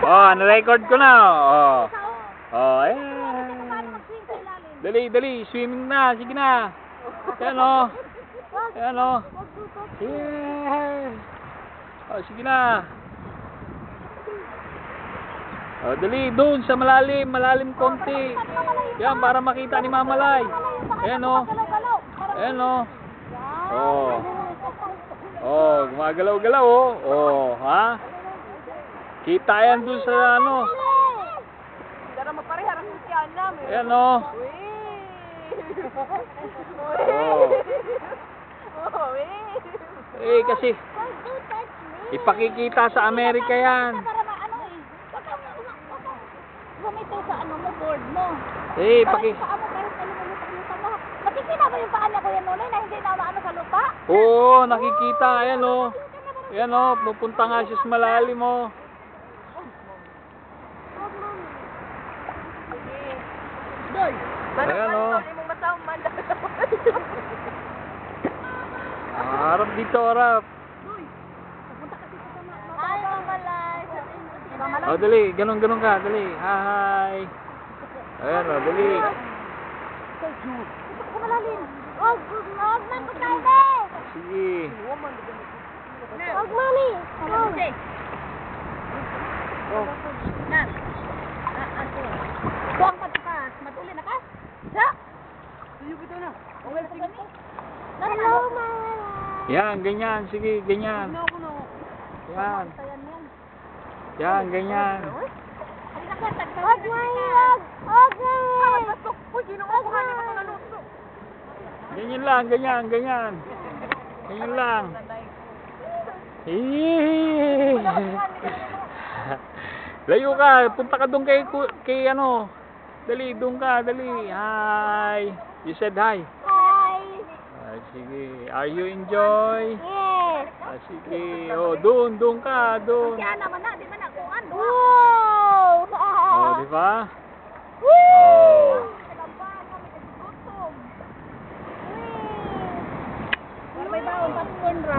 Oh, na-record ko na. Oh. Oh, ayan. Dali, dali. Swimming na. Sige na. Ayan o. Ayan o. Yeah. Oh, sige na. Oh, dali. Doon sa malalim. Malalim konti. Yan, para makita ni Mamalay. Ayan o. Ayan o. Oh. Oh, gumagalaw-galaw o. Oh, ha? Kita yan doon sa ano. Ayan o. Oh. Eh, kasi ipakikita sa Amerika yan. Bumitaw sa ano mo, board mo. Eh, Nakikita ba yung paan niya, Kuya Nonoy, na hindi na maano sa lupa? Oo, nakikita. Ayan o. Ayan o, pupunta nga siya sa malalim o. Ayan o. Harap dito, harap. Ay, Mamalay. O, dali. Ganun ka. Dali. Hi. Ayan o, dali. Malalim. Huwag man po tayo na. Sige. Huwag mali. Huwag. Nan. Buwang patipas. Matuli na ka? Sa? Tuyog ito na. Hello, Mamalay. Yan, ganyan. Sige, ganyan. Yan. Yan, ganyan. Huwag mali. Huwag mali. Ganyan lang, ganyan. Ganyan lang. Hihihi. Layo ka, punta ka doon kay ano. Dali, doon ka, dali. Hi. You said hi. Hi. Ah, sige. Are you enjoy? Yes. Ah, sige. Oh, doon ka, doon. Kaya naman na, di ba na kuan? Wow! Oh, di ba? Woo! Oh. May bawang popcorn ra.